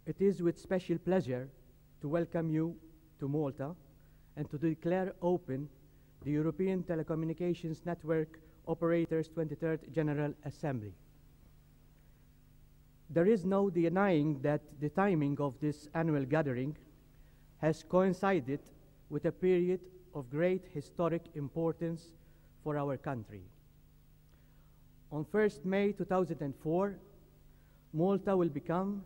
It is with special pleasure to welcome you to Malta and to declare open the European Telecommunications Network Operators 23rd General Assembly. There is no denying that the timing of this annual gathering has coincided with a period of great historic importance for our country. On 1st May 2004, Malta will become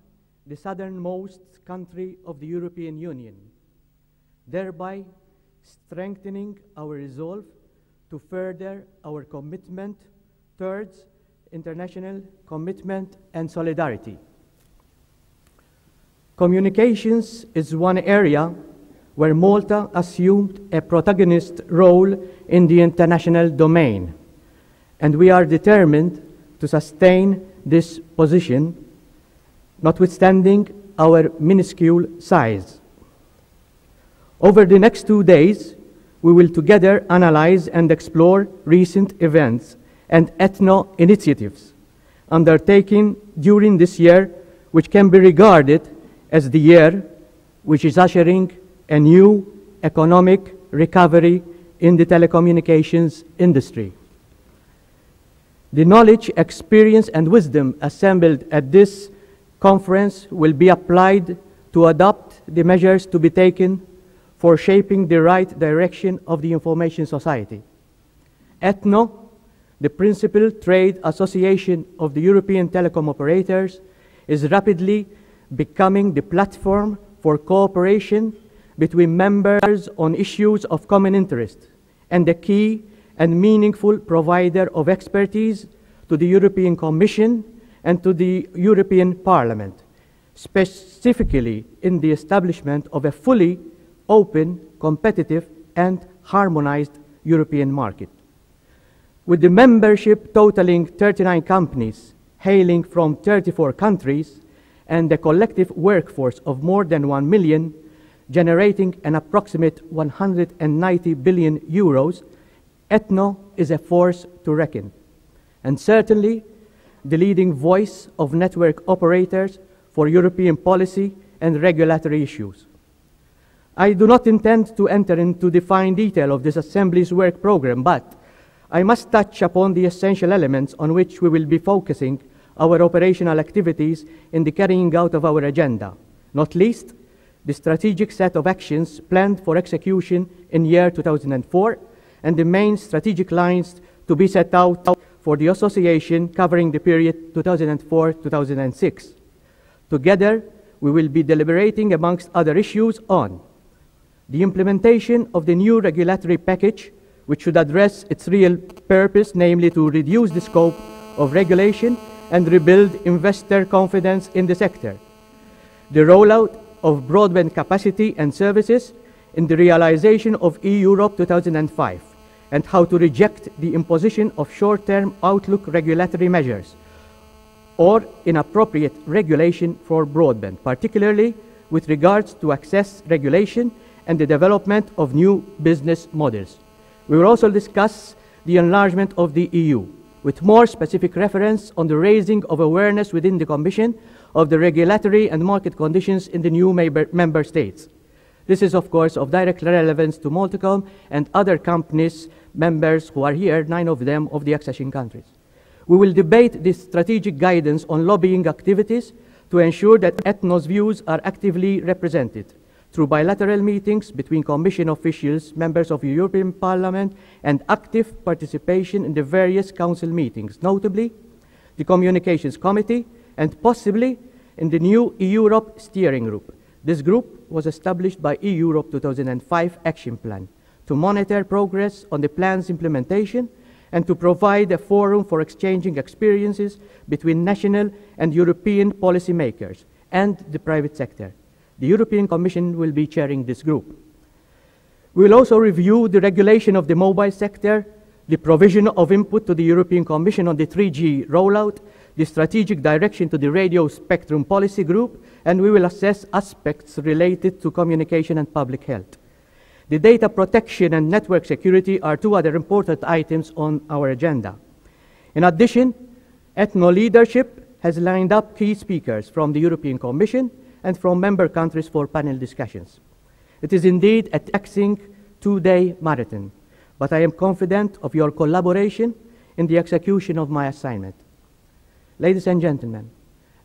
the southernmost country of the European Union, thereby strengthening our resolve to further our commitment towards international commitment and solidarity. Communications is one area where Malta assumed a protagonist role in the international domain, and we are determined to sustain this position, notwithstanding our minuscule size. Over the next 2 days, we will together analyze and explore recent events and ETNO initiatives undertaken during this year, which can be regarded as the year which is ushering a new economic recovery in the telecommunications industry. The knowledge, experience, and wisdom assembled at this conference will be applied to adopt the measures to be taken for shaping the right direction of the information society. ETNO, the principal trade association of the European telecom operators, is rapidly becoming the platform for cooperation between members on issues of common interest and a key and meaningful provider of expertise to the European Commission and to the European Parliament, specifically in the establishment of a fully open, competitive, and harmonized European market. With the membership totaling 39 companies hailing from 34 countries and a collective workforce of more than 1 million, generating an approximate 190 billion euros, ETNO is a force to reckon, and certainly the leading voice of network operators for European policy and regulatory issues. I do not intend to enter into the fine detail of this Assembly's work program, but I must touch upon the essential elements on which we will be focusing our operational activities in the carrying out of our agenda, not least the strategic set of actions planned for execution in year 2004 and the main strategic lines to be set out for the association covering the period 2004-2006. Together, we will be deliberating amongst other issues on the implementation of the new regulatory package, which should address its real purpose, namely to reduce the scope of regulation and rebuild investor confidence in the sector. The rollout of broadband capacity and services in the realization of Europe 2005, and how to reject the imposition of short-term outlook regulatory measures or inappropriate regulation for broadband, particularly with regards to access regulation and the development of new business models. We will also discuss the enlargement of the EU, with more specific reference on the raising of awareness within the Commission of the regulatory and market conditions in the new member states. This is, of course, of direct relevance to Maltacom and other companies, members who are here, 9 of them of the accession countries. We will debate this strategic guidance on lobbying activities to ensure that ETNO's views are actively represented through bilateral meetings between Commission officials, members of the European Parliament, and active participation in the various Council meetings, notably the Communications Committee and possibly in the new Europe Steering Group. This group was established by Europe 2005 Action Plan to monitor progress on the plan's implementation and to provide a forum for exchanging experiences between national and European policymakers and the private sector. The European Commission will be chairing this group. We will also review the regulation of the mobile sector, the provision of input to the European Commission on the 3G rollout, the strategic direction to the radio spectrum policy group, and we will assess aspects related to communication and public health. The data protection and network security are 2 other important items on our agenda. In addition, ETNO leadership has lined up key speakers from the European Commission and from member countries for panel discussions. It is indeed a taxing two-day marathon, but I am confident of your collaboration in the execution of my assignment. Ladies and gentlemen,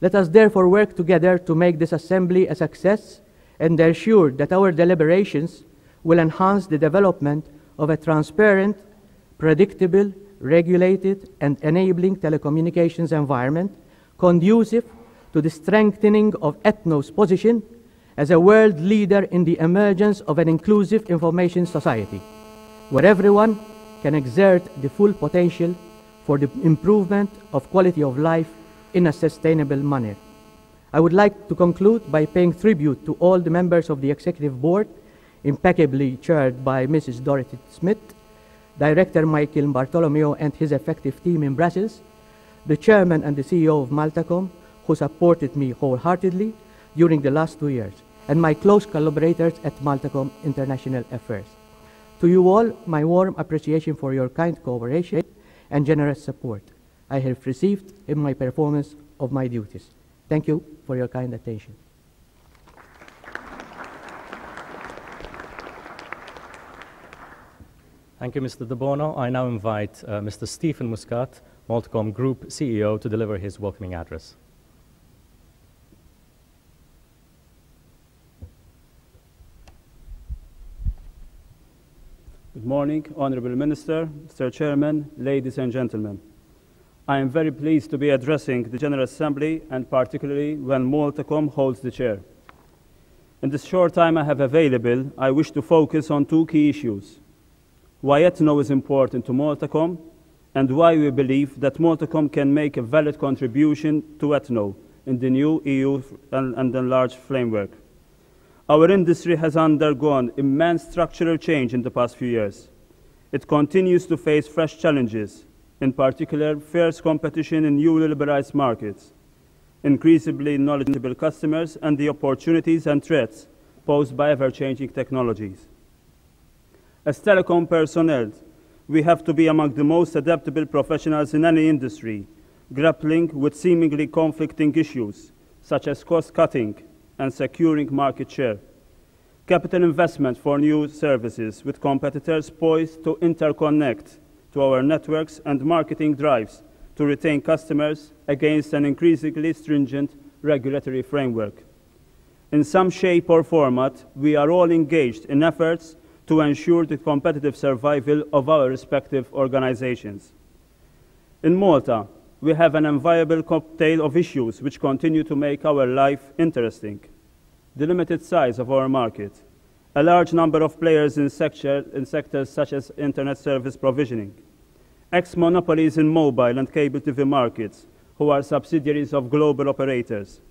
let us therefore work together to make this assembly a success and ensure that our deliberations will enhance the development of a transparent, predictable, regulated, and enabling telecommunications environment conducive to the strengthening of ETNO's position as a world leader in the emergence of an inclusive information society, where everyone can exert the full potential for the improvement of quality of life in a sustainable manner. I would like to conclude by paying tribute to all the members of the Executive Board, impeccably chaired by Mrs. Dorothy Smith, Director Michael Bartolomeo and his effective team in Brussels, the Chairman and the CEO of Maltacom, who supported me wholeheartedly during the last 2 years, and my close collaborators at Maltacom International Affairs. To you all, my warm appreciation for your kind cooperation and generous support I have received in my performance of my duties. Thank you for your kind attention. Thank you, Mr. De Bono. I now invite Mr. Stephen Muscat, Maltacom Group CEO, to deliver his welcoming address. Good morning, Honourable Minister, Mr. Chairman, ladies and gentlemen. I am very pleased to be addressing the General Assembly, and particularly when Maltacom holds the chair. In this short time I have available, I wish to focus on two key issues: why ETNO is important to Maltacom, and why we believe that Maltacom can make a valid contribution to ETNO in the new EU and enlarged framework. Our industry has undergone immense structural change in the past few years. It continues to face fresh challenges, in particular fierce competition in newly liberalized markets, increasingly knowledgeable customers, and the opportunities and threats posed by ever-changing technologies. As telecom personnel, we have to be among the most adaptable professionals in any industry, grappling with seemingly conflicting issues, such as cost-cutting and securing market share, capital investment for new services with competitors poised to interconnect to our networks, and marketing drives to retain customers against an increasingly stringent regulatory framework. In some shape or format, we are all engaged in efforts to ensure the competitive survival of our respective organizations. In Malta, we have an enviable cocktail of issues which continue to make our life interesting. The limited size of our market, a large number of players in sectors such as internet service provisioning, ex-monopolies in mobile and cable TV markets who are subsidiaries of global operators,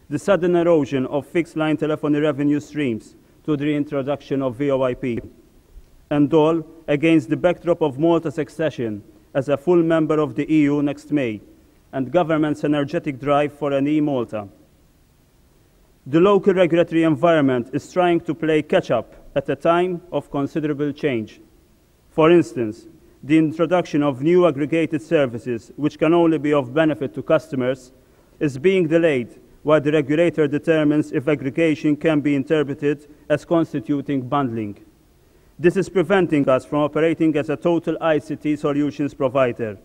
the sudden erosion of fixed-line telephony revenue streams to the introduction of VoIP, and all against the backdrop of Malta's accession as a full member of the EU next May, and government's energetic drive for an e-Malta. The local regulatory environment is trying to play catch-up at a time of considerable change. For instance, the introduction of new aggregated services, which can only be of benefit to customers, is being delayed while the regulator determines if aggregation can be interpreted as constituting bundling. This is preventing us from operating as a total ICT solutions provider,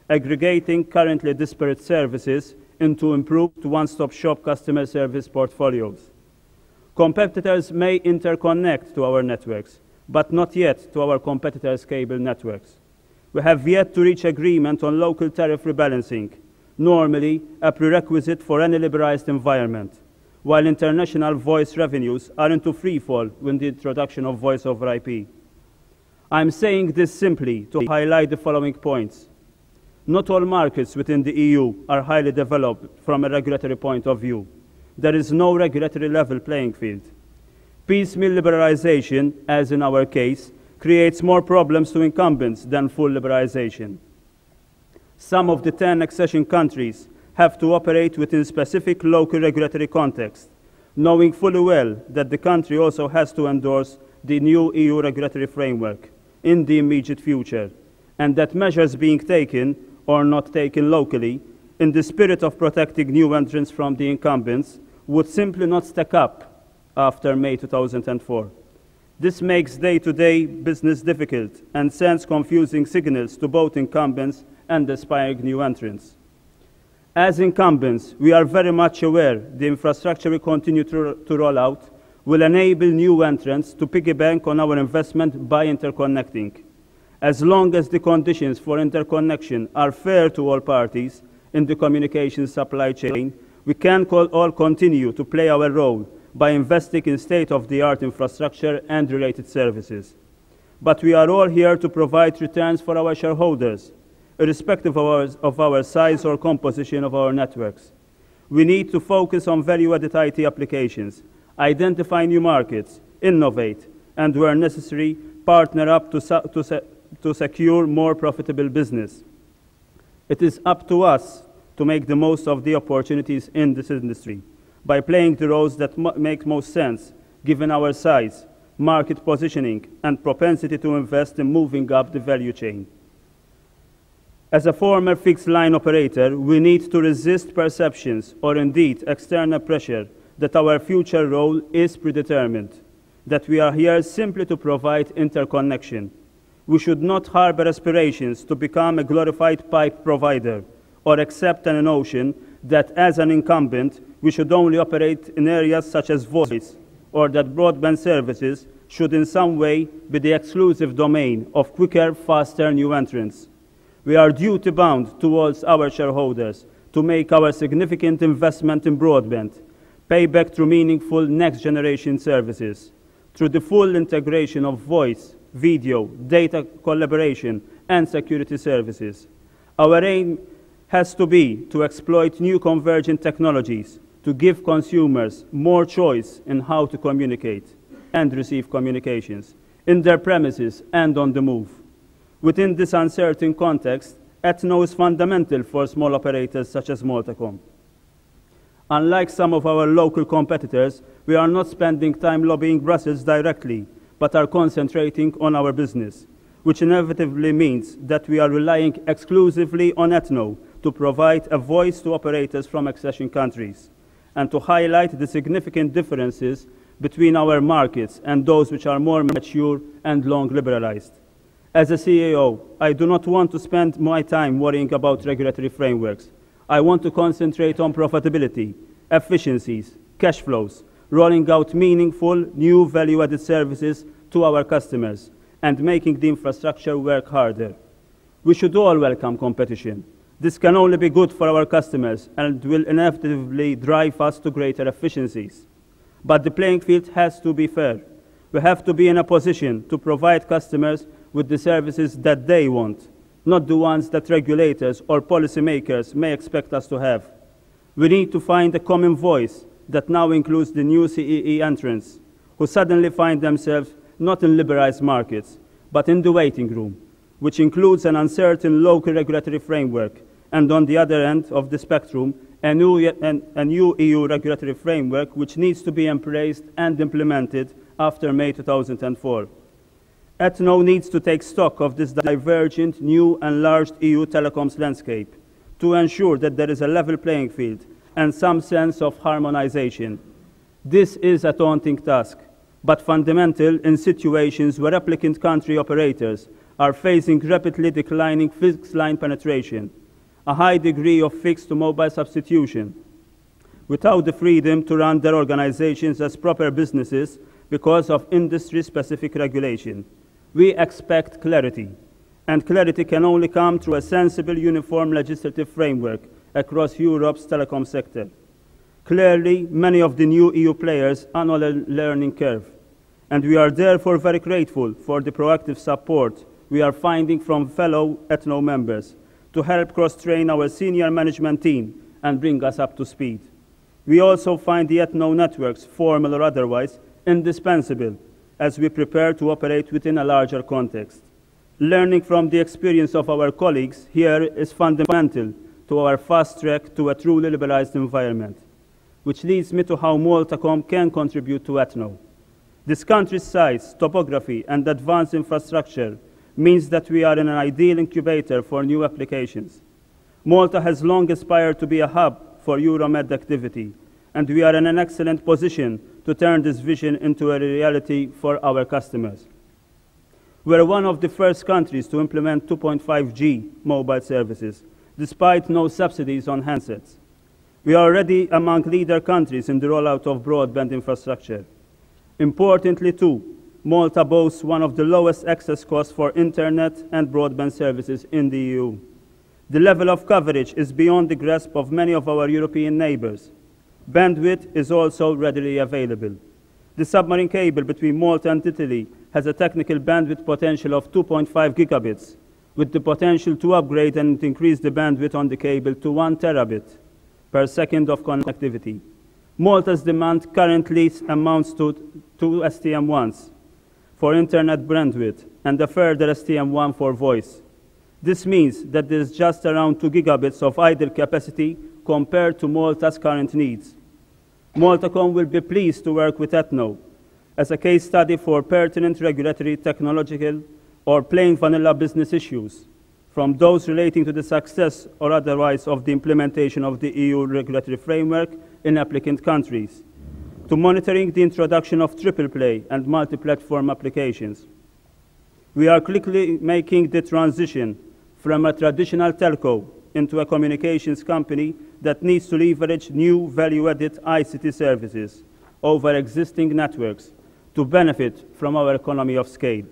aggregating currently disparate services into improved one-stop-shop customer service portfolios. Competitors may interconnect to our networks, but not yet to our competitors' cable networks. We have yet to reach agreement on local tariff rebalancing, normally a prerequisite for any liberalized environment, while international voice revenues are into freefall with the introduction of voice over IP. I'm saying this simply to highlight the following points. Not all markets within the EU are highly developed from a regulatory point of view. There is no regulatory level playing field. Piecemeal liberalization, as in our case, creates more problems to incumbents than full liberalization. Some of the 10 accession countries have to operate within specific local regulatory context, knowing fully well that the country also has to endorse the new EU regulatory framework in the immediate future, and that measures being taken or not taken locally in the spirit of protecting new entrants from the incumbents would simply not stack up after May 2004. This makes day-to-day business difficult and sends confusing signals to both incumbents and aspiring new entrants. As incumbents, we are very much aware the infrastructure we continue to roll out will enable new entrants to piggyback on our investment by interconnecting. As long as the conditions for interconnection are fair to all parties in the communications supply chain, we can all continue to play our role by investing in state-of-the-art infrastructure and related services. But we are all here to provide returns for our shareholders, irrespective of our size or composition of our networks. We need to focus on value-added IT applications, identify new markets, innovate, and where necessary, partner up to secure more profitable business. It is up to us to make the most of the opportunities in this industry by playing the roles that make most sense, given our size, market positioning, and propensity to invest in moving up the value chain. As a former fixed-line operator, we need to resist perceptions, or indeed external pressure, that our future role is predetermined, that we are here simply to provide interconnection. We should not harbor aspirations to become a glorified pipe provider, or accept an notion that as an incumbent, we should only operate in areas such as voice, or that broadband services should in some way be the exclusive domain of quicker, faster new entrants. We are duty-bound towards our shareholders to make our significant investment in broadband pay back through meaningful next-generation services, through the full integration of voice, video, data collaboration, and security services. Our aim has to be to exploit new convergent technologies to give consumers more choice in how to communicate and receive communications in their premises and on the move. Within this uncertain context, ETNO is fundamental for small operators such as Maltacom. Unlike some of our local competitors, we are not spending time lobbying Brussels directly, but are concentrating on our business, which inevitably means that we are relying exclusively on ETNO to provide a voice to operators from accession countries, and to highlight the significant differences between our markets and those which are more mature and long liberalized. As a CEO, I do not want to spend my time worrying about regulatory frameworks. I want to concentrate on profitability, efficiencies, cash flows, rolling out meaningful new value-added services to our customers, and making the infrastructure work harder. We should all welcome competition. This can only be good for our customers and will inevitably drive us to greater efficiencies. But the playing field has to be fair. We have to be in a position to provide customers with the services that they want, not the ones that regulators or policymakers may expect us to have. We need to find a common voice that now includes the new CEE entrants, who suddenly find themselves not in liberalized markets, but in the waiting room, which includes an uncertain local regulatory framework, and on the other end of the spectrum, a new EU regulatory framework which needs to be embraced and implemented after May 2004. ETNO needs to take stock of this divergent, new, enlarged EU telecoms landscape to ensure that there is a level playing field and some sense of harmonization. This is a daunting task, but fundamental in situations where applicant country operators are facing rapidly declining fixed-line penetration, a high degree of fixed-to-mobile substitution, without the freedom to run their organizations as proper businesses because of industry-specific regulation. We expect clarity, and clarity can only come through a sensible, uniform legislative framework across Europe's telecom sector. Clearly, many of the new EU players are on a learning curve, and we are therefore very grateful for the proactive support we are finding from fellow ETNO members to help cross-train our senior management team and bring us up to speed. We also find the ETNO networks, formal or otherwise, indispensable as we prepare to operate within a larger context. Learning from the experience of our colleagues here is fundamental to our fast track to a truly liberalized environment, which leads me to how Maltacom can contribute to ETNO. This country's size, topography, and advanced infrastructure means that we are in an ideal incubator for new applications. Malta has long aspired to be a hub for Euromed activity, and we are in an excellent position to turn this vision into a reality for our customers. We are one of the first countries to implement 2.5G mobile services, despite no subsidies on handsets. We are already among leader countries in the rollout of broadband infrastructure. Importantly, too, Malta boasts one of the lowest access costs for internet and broadband services in the EU. The level of coverage is beyond the grasp of many of our European neighbors. Bandwidth is also readily available. The submarine cable between Malta and Italy has a technical bandwidth potential of 2.5 gigabits, with the potential to upgrade and increase the bandwidth on the cable to 1 terabit per second of connectivity. Malta's demand currently amounts to 2 STM1s for internet bandwidth and a further STM1 for voice. This means that there is just around 2 gigabits of idle capacity compared to Malta's current needs. Maltacom will be pleased to work with ETNO as a case study for pertinent regulatory, technological, or plain vanilla business issues, from those relating to the success or otherwise of the implementation of the EU regulatory framework in applicant countries, to monitoring the introduction of triple play and multi-platform applications. We are quickly making the transition from a traditional telco into a communications company that needs to leverage new value-added ICT services over existing networks to benefit from our economy of scale.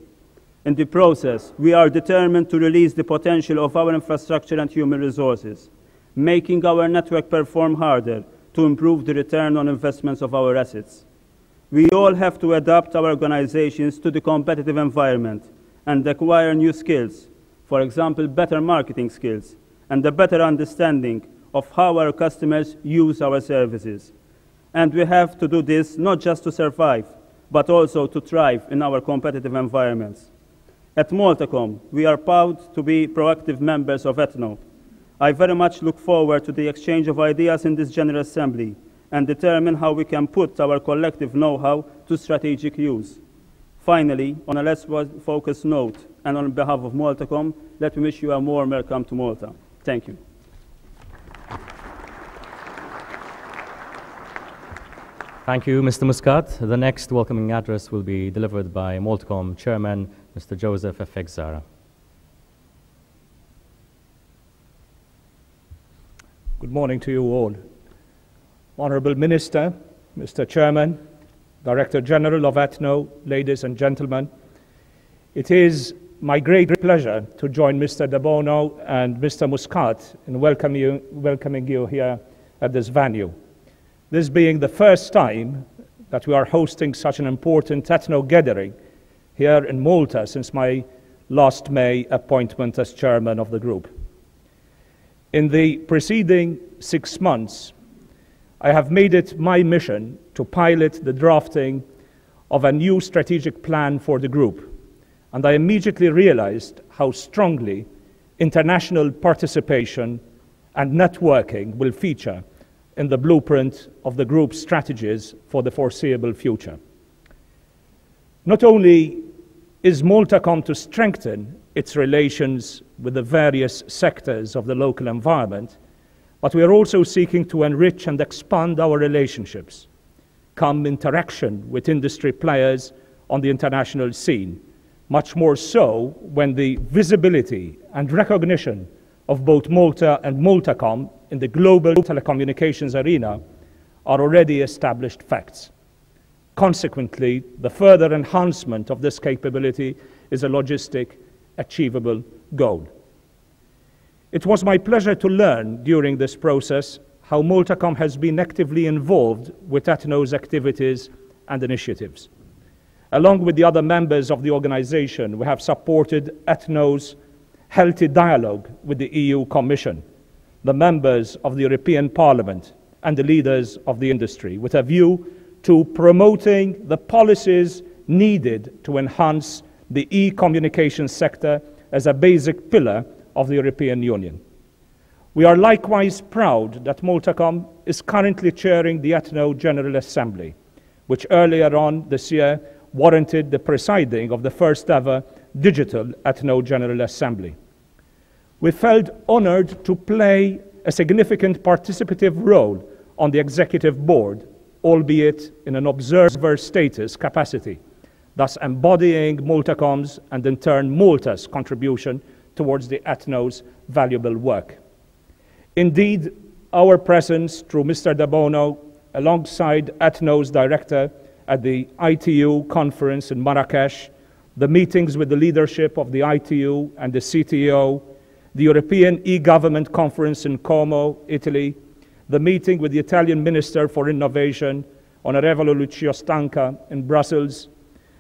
In the process, we are determined to release the potential of our infrastructure and human resources, making our network perform harder to improve the return on investments of our assets. We all have to adapt our organizations to the competitive environment and acquire new skills, for example, better marketing skills, and a better understanding of how our customers use our services. And we have to do this not just to survive, but also to thrive in our competitive environments. At Maltacom, we are proud to be proactive members of ETNO. I very much look forward to the exchange of ideas in this General Assembly and determine how we can put our collective know-how to strategic use. Finally, on a less focused note, and on behalf of Maltacom, let me wish you a warm welcome to Malta. Thank you. Thank you, Mr. Muscat. The next welcoming address will be delivered by Maltacom Chairman, Mr. Joseph Efek-Zara. Good morning to you all. Honourable Minister, Mr. Chairman, Director General of ETNO, ladies and gentlemen, it is my great pleasure to join Mr. De Bono and Mr. Muscat in welcoming you here at this venue. This being the first time that we are hosting such an important ETNO gathering here in Malta since my last May appointment as chairman of the group. In the preceding 6 months, I have made it my mission to pilot the drafting of a new strategic plan for the group, and I immediately realized how strongly international participation and networking will feature in the blueprint of the group's strategies for the foreseeable future. Not only is Maltacom to strengthen its relations with the various sectors of the local environment, but we are also seeking to enrich and expand our relationships, come interaction with industry players on the international scene, much more so when the visibility and recognition of both Malta and Maltacom in the global telecommunications arena are already established facts. Consequently, the further enhancement of this capability is a logistic, achievable goal. It was my pleasure to learn during this process how Maltacom has been actively involved with ETNO's activities and initiatives. Along with the other members of the organization, we have supported ETNO's healthy dialogue with the EU Commission, the members of the European Parliament, and the leaders of the industry, with a view to promoting the policies needed to enhance the e-communication sector as a basic pillar of the European Union. We are likewise proud that Maltacom is currently chairing the ETNO General Assembly, which earlier on this year warranted the presiding of the first ever digital ETNO General Assembly. We felt honored to play a significant participative role on the executive board, albeit in an observer status capacity, thus embodying Maltacom's and in turn Malta's contribution towards the ETNO's valuable work. Indeed, our presence through Mr. De Bono, alongside ETNO's director at the ITU conference in Marrakesh, the meetings with the leadership of the ITU and the CTO, the European e-government conference in Como, Italy, the meeting with the Italian Minister for Innovation, Onorevole Lucio Stanca, in Brussels,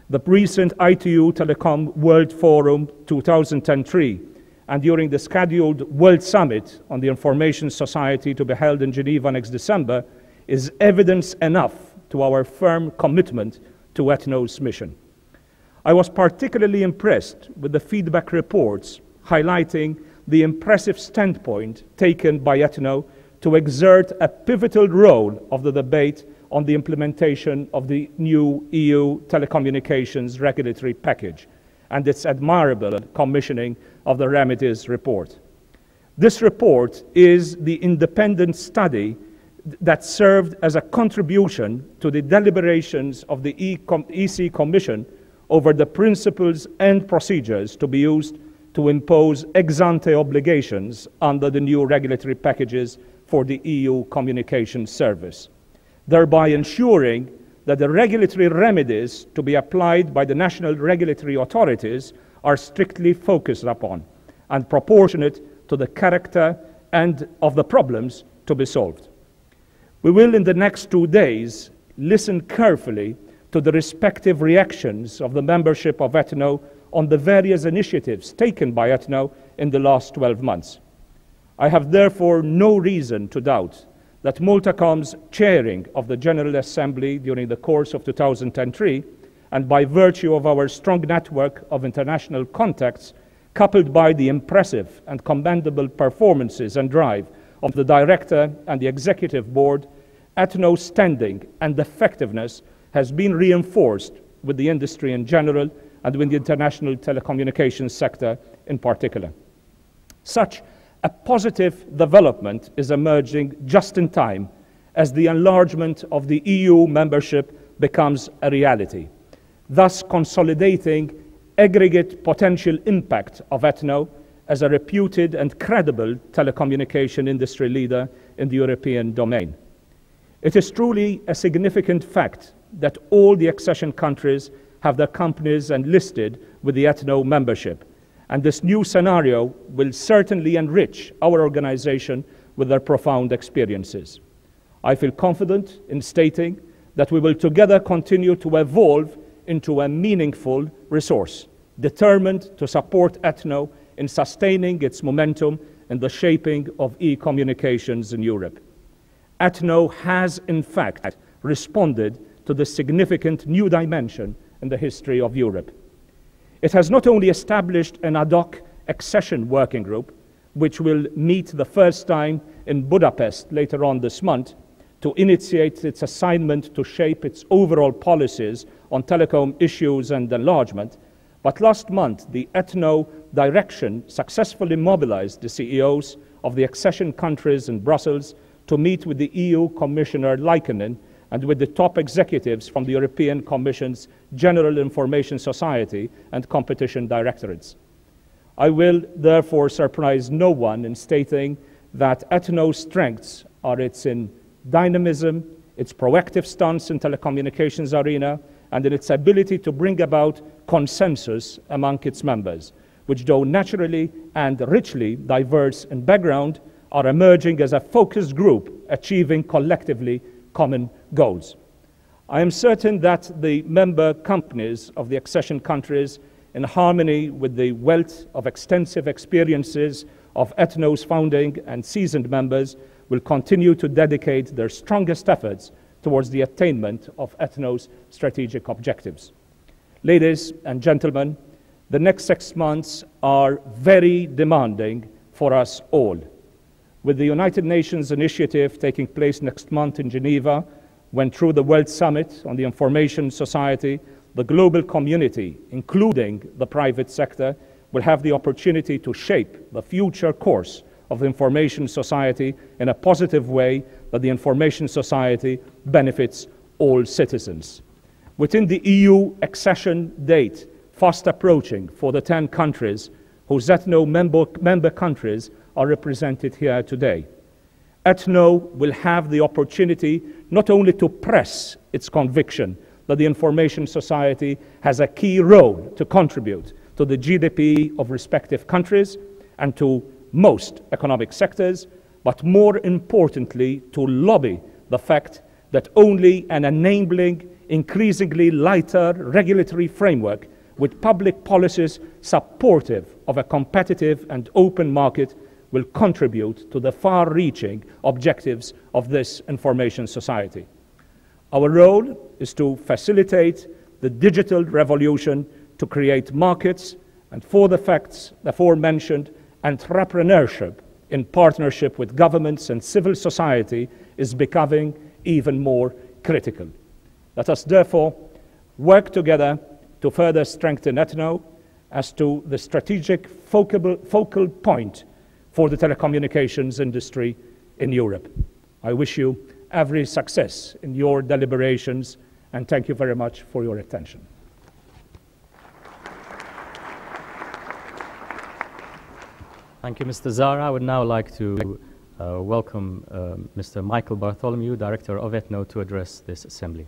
the recent ITU Telecom World Forum 2003, and during the scheduled World Summit on the Information Society to be held in Geneva next December, is evidence enough to our firm commitment to ETNO's mission. I was particularly impressed with the feedback reports highlighting the impressive standpoint taken by ETNO to exert a pivotal role of the debate on the implementation of the new EU telecommunications regulatory package and its admirable commissioning of the remedies report. This report is the independent study that served as a contribution to the deliberations of the EC Commission over the principles and procedures to be used to impose ex-ante obligations under the new regulatory packages for the EU Communications Service, thereby ensuring that the regulatory remedies to be applied by the national regulatory authorities are strictly focused upon and proportionate to the character and of the problems to be solved. We will, in the next 2 days, listen carefully to the respective reactions of the membership of ETNO on the various initiatives taken by ETNO in the last 12 months. I have therefore no reason to doubt that Maltacom's chairing of the General Assembly during the course of 2003, and by virtue of our strong network of international contacts, coupled by the impressive and commendable performances and drive of the Director and the Executive Board, ETNO's standing and effectiveness has been reinforced with the industry in general and with the international telecommunications sector in particular. Such a positive development is emerging just in time as the enlargement of the EU membership becomes a reality, thus consolidating aggregate potential impact of ETNO as a reputed and credible telecommunication industry leader in the European domain. It is truly a significant fact that all the accession countries have their companies enlisted with the ETNO membership, and this new scenario will certainly enrich our organization with their profound experiences. I feel confident in stating that we will together continue to evolve into a meaningful resource, determined to support ETNO in sustaining its momentum in the shaping of e-communications in Europe. ETNO has, in fact, responded to this significant new dimension in the history of Europe. It has not only established an ad hoc accession working group, which will meet the first time in Budapest later on this month to initiate its assignment to shape its overall policies on telecom issues and enlargement, but last month the ETNO direction successfully mobilized the CEOs of the accession countries in Brussels to meet with the EU Commissioner Liikanen and with the top executives from the European Commission's General Information Society and Competition Directorates. I will therefore surprise no one in stating that ETNO's strengths are its in dynamism, its proactive stance in telecommunications arena, and in its ability to bring about consensus among its members, which, though naturally and richly diverse in background, are emerging as a focused group achieving collectively common goals. I am certain that the member companies of the accession countries, in harmony with the wealth of extensive experiences of ETNO's founding and seasoned members, will continue to dedicate their strongest efforts towards the attainment of ETNO's strategic objectives. Ladies and gentlemen, the next 6 months are very demanding for us all. With the United Nations initiative taking place next month in Geneva, when through the World Summit on the Information Society, the global community, including the private sector, will have the opportunity to shape the future course of the information society in a positive way, that the information society benefits all citizens. Within the EU accession date fast approaching for the 10 countries whose ETNO member countries are represented here today, ETNO will have the opportunity not only to press its conviction that the information society has a key role to contribute to the GDP of respective countries and to most economic sectors, but more importantly, to lobby the fact that only an enabling, increasingly lighter regulatory framework with public policies supportive of a competitive and open market will contribute to the far-reaching objectives of this information society. Our role is to facilitate the digital revolution, to create markets, and for the facts aforementioned, entrepreneurship in partnership with governments and civil society is becoming even more critical. Let us therefore work together to further strengthen ETNO as to the strategic focal point for the telecommunications industry in Europe. I wish you every success in your deliberations, and thank you very much for your attention. Thank you, Mr. Zara. I would now like to welcome Mr. Michael Bartholomew, Director of ETNO, to address this assembly.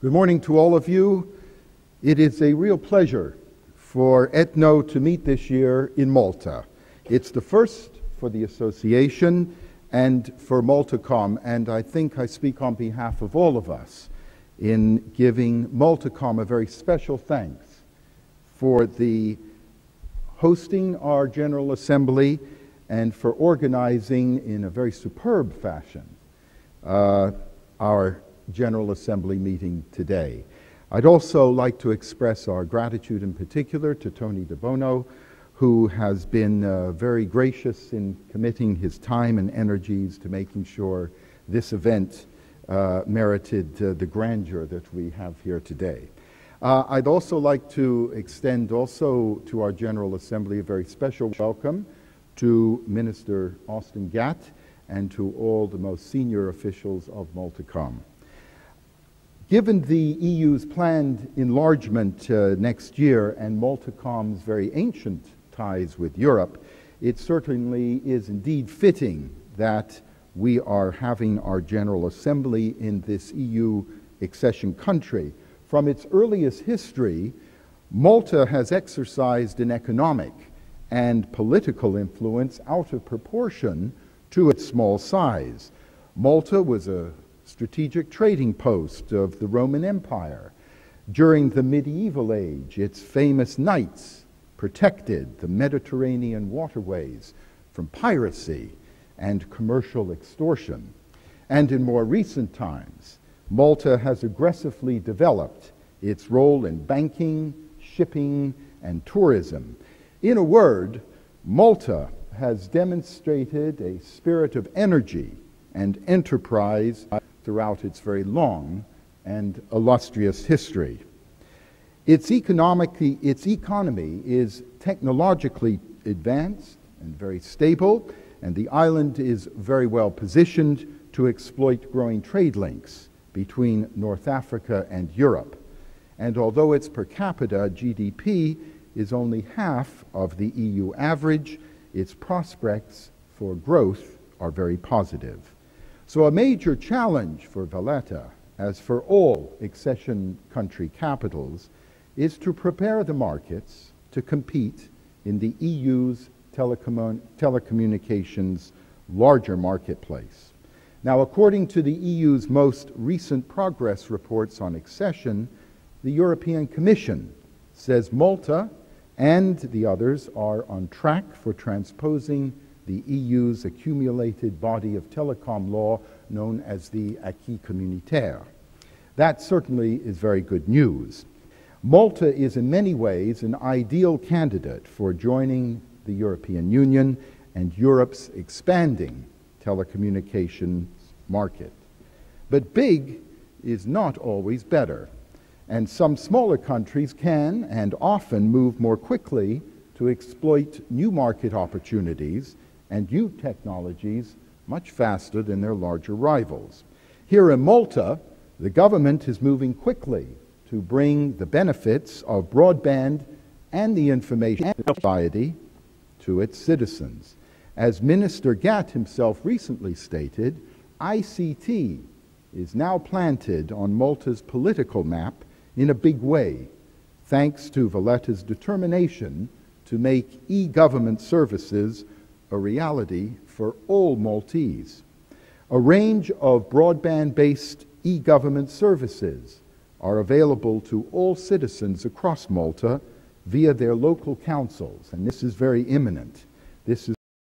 Good morning to all of you. It is a real pleasure for ETNO to meet this year in Malta. It's the first for the association and for Maltacom, and I think I speak on behalf of all of us in giving Maltacom a very special thanks for the hosting our General Assembly and for organizing in a very superb fashion our General Assembly meeting today. I'd also like to express our gratitude in particular to Tony De Bono, who has been very gracious in committing his time and energies to making sure this event merited the grandeur that we have here today. I'd also like to extend also to our General Assembly a very special welcome to Minister Austin Gatt and to all the most senior officials of Maltacom. Given the EU's planned enlargement next year and Maltacom's very ancient ties with Europe, it certainly is indeed fitting that we are having our General Assembly in this EU accession country. From its earliest history, Malta has exercised an economic and political influence out of proportion to its small size. Malta was a strategic trading post of the Roman Empire. During the medieval age, its famous knights protected the Mediterranean waterways from piracy and commercial extortion. And in more recent times, Malta has aggressively developed its role in banking, shipping, and tourism. In a word, Malta has demonstrated a spirit of energy and enterprise throughout its very long and illustrious history. Its economy is technologically advanced and very stable, and the island is very well positioned to exploit growing trade links between North Africa and Europe. And although its per capita GDP is only half of the EU average, its prospects for growth are very positive. So a major challenge for Valletta, as for all accession country capitals, is to prepare the markets to compete in the EU's telecommunications larger marketplace. Now, according to the EU's most recent progress reports on accession, the European Commission says Malta and the others are on track for transposing the EU's accumulated body of telecom law known as the acquis communautaire. That certainly is very good news. Malta is in many ways an ideal candidate for joining the European Union and Europe's expanding telecommunications market. But big is not always better, and some smaller countries can and often move more quickly to exploit new market opportunities and new technologies much faster than their larger rivals. Here in Malta, the government is moving quickly to bring the benefits of broadband and the information society to its citizens. As Minister Gatt himself recently stated, ICT is now planted on Malta's political map in a big way, thanks to Valletta's determination to make e-government services a reality for all Maltese. A range of broadband-based e-government services are available to all citizens across Malta via their local councils, and this is very imminent. This is